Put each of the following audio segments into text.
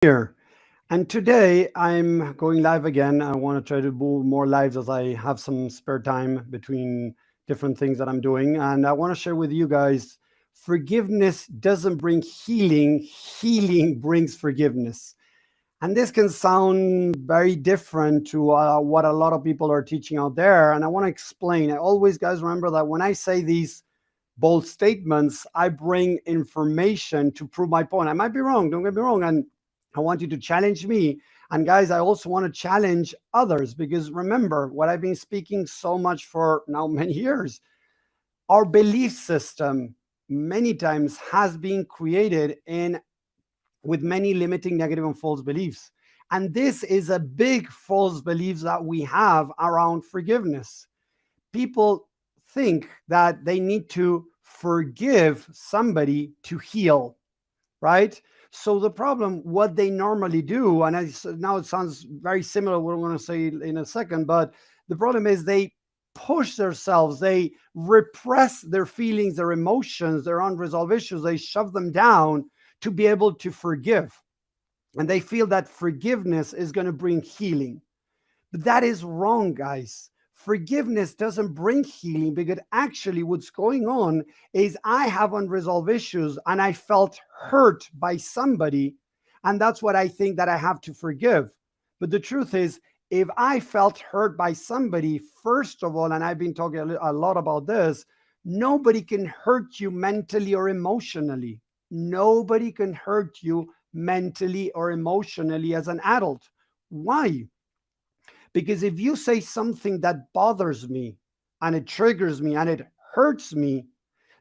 here. And today I'm going live again. I want to try to do more lives as I have some spare time between different things that I'm doing. And I want to share with you guys forgiveness doesn't bring healing, healing brings forgiveness. And this can sound very different to what a lot of people are teaching out there. And I want to explain. I always, guys, remember that when I say these bold statements, I bring information to prove my point. I might be wrong, don't get me wrong. And I want you to challenge me. And guys, I also want to challenge others because remember what I've been speaking so much for now many years. Our belief system many times has been created in with many limiting negative and false beliefs. And this is a big false belief that we have around forgiveness. People think that they need to forgive somebody to heal, right? So the problem, what they normally do, and now it sounds very similar to what I'm going to say in a second, but the problem is they push themselves, they repress their feelings, their emotions, their unresolved issues, they shove them down to be able to forgive. And they feel that forgiveness is going to bring healing. But that is wrong, guys. Forgiveness doesn't bring healing because actually what's going on is I have unresolved issues and I felt hurt by somebody. And that's what I think that I have to forgive. But the truth is, if I felt hurt by somebody, first of all, and I've been talking a lot about this, nobody can hurt you mentally or emotionally. Nobody can hurt you mentally or emotionally as an adult. Why? Because if you say something that bothers me and it triggers me and it hurts me,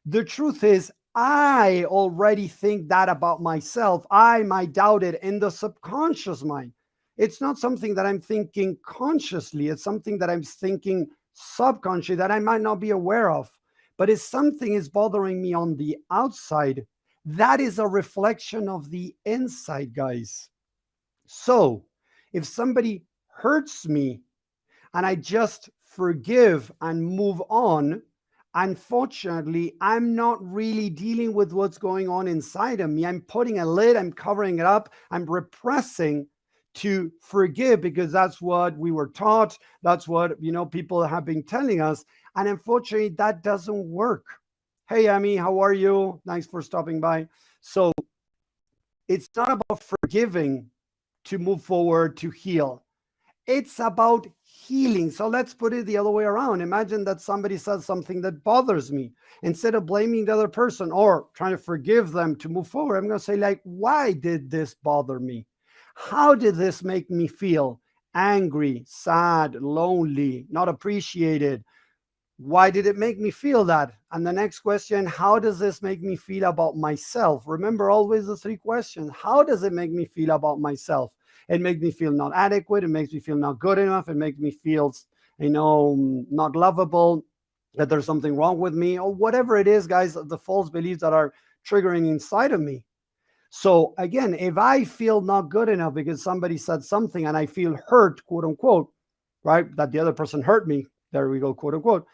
the truth is, I already think that about myself. I might doubt it in the subconscious mind. It's not something that I'm thinking consciously, it's something that I'm thinking subconsciously that I might not be aware of. But if something is bothering me on the outside, that is a reflection of the inside, guys. So if somebody hurts me and I just forgive and move on, unfortunately, I'm not really dealing with what's going on inside of me. I'm putting a lid, I'm covering it up, I'm repressing to forgive because that's what we were taught. That's what, people have been telling us. And unfortunately, that doesn't work. Hey, Amy, how are you? Thanks for stopping by. So it's not about forgiving to move forward, to heal. It's about healing. So let's put it the other way around. Imagine that somebody says something that bothers me. Instead of blaming the other person or trying to forgive them to move forward, I'm going to say, like, why did this bother me? How did this make me feel? Angry, sad, lonely, not appreciated. Why did it make me feel that? And the next question, how does this make me feel about myself? Remember always the three questions. How does it make me feel about myself? It makes me feel not adequate. It makes me feel not good enough. It makes me feel, not lovable, that there's something wrong with me, or whatever it is, guys, the false beliefs that are triggering inside of me. So again, if I feel not good enough because somebody said something and I feel hurt, quote unquote, right, that the other person hurt me, there we go, quote unquote,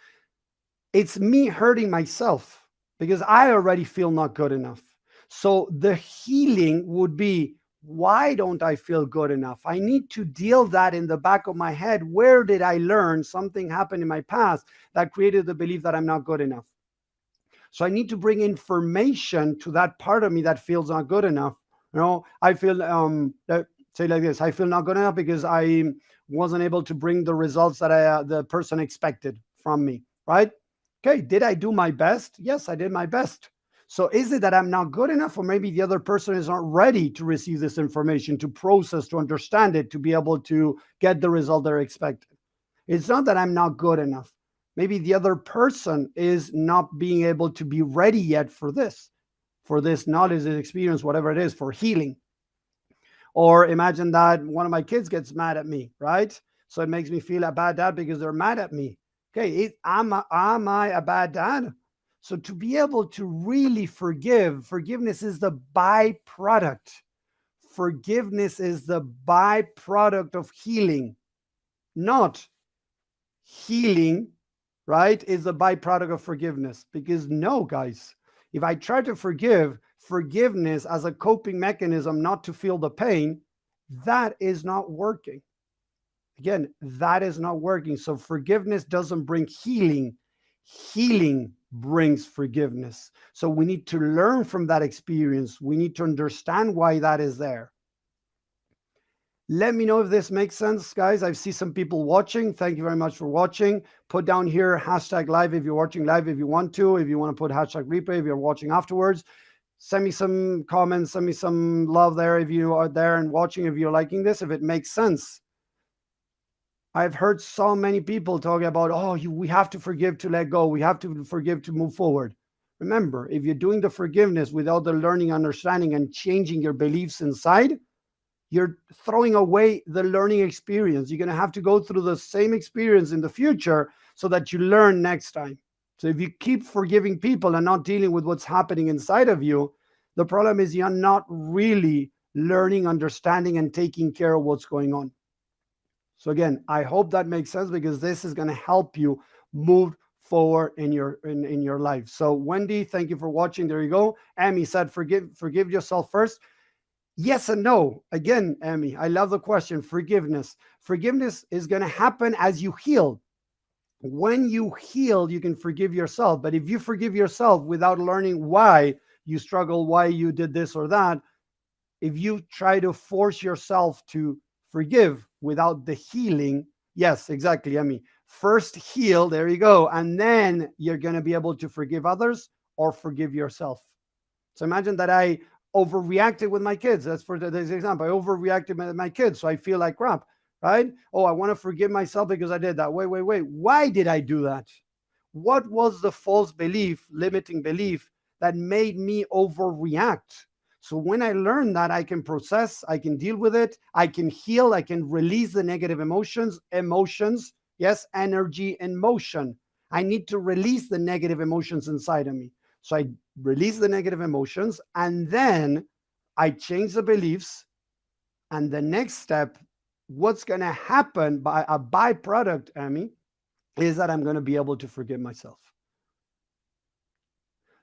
it's me hurting myself because I already feel not good enough. So the healing would be, why don't I feel good enough? I need to deal that in the back of my head. Where did I learn something happened in my past that created the belief that I'm not good enough? So I need to bring information to that part of me that feels not good enough. I feel say like this: I feel not good enough because I wasn't able to bring the results that the person expected from me. Right? Okay. Did I do my best? Yes, I did my best. So is it that I'm not good enough, or maybe the other person is not ready to receive this information, to process, to understand it, to be able to get the result they're expecting? It's not that I'm not good enough. Maybe the other person is not being able to be ready yet for this knowledge, this experience, whatever it is, for healing. Or imagine that one of my kids gets mad at me, right? So it makes me feel a bad dad because they're mad at me. Okay, am I a bad dad? So to be able to really forgive, forgiveness is the byproduct. Forgiveness is the byproduct of healing, not healing, right, is the byproduct of forgiveness. Because no, guys, if I try to forgive, forgiveness as a coping mechanism not to feel the pain, that is not working. Again, that is not working. So forgiveness doesn't bring healing. Healing brings forgiveness. So we need to learn from that experience. We need to understand why that is there. Let me know if this makes sense, guys. I see some people watching. Thank you very much for watching. Put down here hashtag live if you're watching live, if you want to. If you want to put hashtag replay, if you're watching afterwards. Send me some comments. Send me some love there if you are there and watching, if you're liking this, if it makes sense. I've heard so many people talking about, oh, we have to forgive to let go. We have to forgive to move forward. Remember, if you're doing the forgiveness without the learning, understanding, and changing your beliefs inside, you're throwing away the learning experience. You're going to have to go through the same experience in the future so that you learn next time. So if you keep forgiving people and not dealing with what's happening inside of you, the problem is you're not really learning, understanding, and taking care of what's going on. So again, I hope that makes sense, because this is going to help you move forward in your life. So Wendy, thank you for watching. There you go. Amy said, forgive yourself first. Yes and no. Again, Amy, I love the question. Forgiveness is going to happen as you heal. When you heal, you can forgive yourself. But if you forgive yourself without learning why you struggle, why you did this or that, if you try to force yourself to forgive without the healing, yes, exactly, Amy. First heal, there you go. And then you're going to be able to forgive others or forgive yourself. So imagine that I overreacted with my kids. That's for this example. I overreacted with my kids, so I feel like crap, right? Oh, I want to forgive myself because I did that. Wait. Why did I do that? What was the false belief, limiting belief that made me overreact? So when I learn that, I can process, I can deal with it, I can heal, I can release the negative emotions, yes, energy and motion. I need to release the negative emotions inside of me. So I release the negative emotions, and then I change the beliefs. And the next step, what's going to happen by a byproduct, Amy, is that I'm going to be able to forgive myself.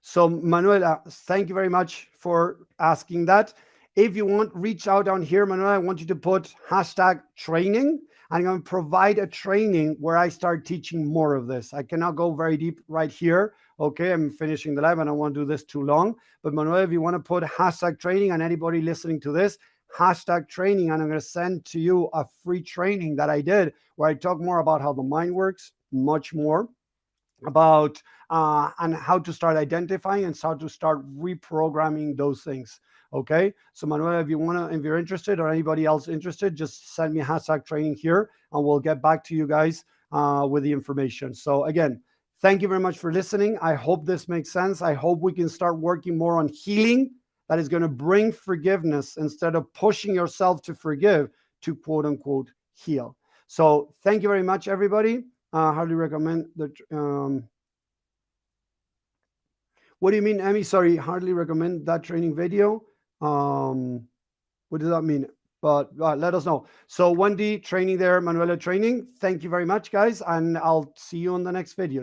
So Manuela, thank you very much for asking that. If you want, reach out down here, Manuela. I want you to put hashtag training. I'm going to provide a training where I start teaching more of this. I cannot go very deep right here. Okay, I'm finishing the live. I don't want to do this too long. But Manuela, if you want to put hashtag training, and anybody listening to this, hashtag training, and I'm going to send to you a free training that I did where I talk more about how the mind works, much more about and how to start identifying and how to start reprogramming those things. Okay, so Manuela, if you're interested, or anybody else interested, just send me a hashtag training here, and we'll get back to you guys with the information. So again, thank you very much for listening. I hope this makes sense. I hope we can start working more on healing. That is going to bring forgiveness instead of pushing yourself to forgive, to quote unquote heal. So thank you very much, everybody. Hardly recommend the. What do you mean, Amy? Sorry, hardly recommend that training video. What does that mean? But let us know. So Wendy training there, Manuela training. Thank you very much, guys, and I'll see you on the next video.